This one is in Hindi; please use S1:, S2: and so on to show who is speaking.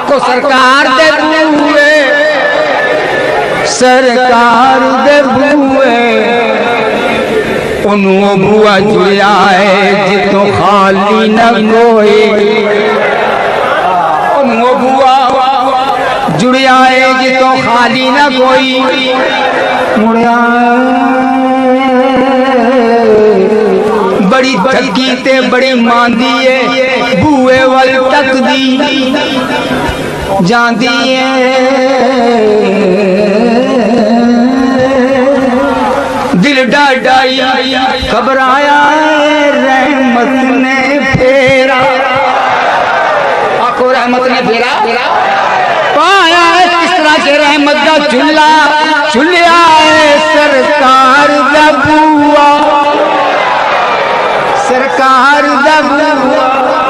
S1: आखो सरकार दे बूए, सरकार दे बूए उन्हों बुआ जुड़िया है जितो खाली न कोई, उन्हों बुआ जुड़िया है जितो खाली न कोई। मुड़िया बड़ी थकी ते बड़ी मांदी है, बूए वल तकदी जांदी है। दिल डाई घबराया रहमत ने फेरा, आखो रहमत ने फेरा पाया किस तरह के रहमत का झूला झूलिया है सरकार दा बुआ, सरकार दा बुआ।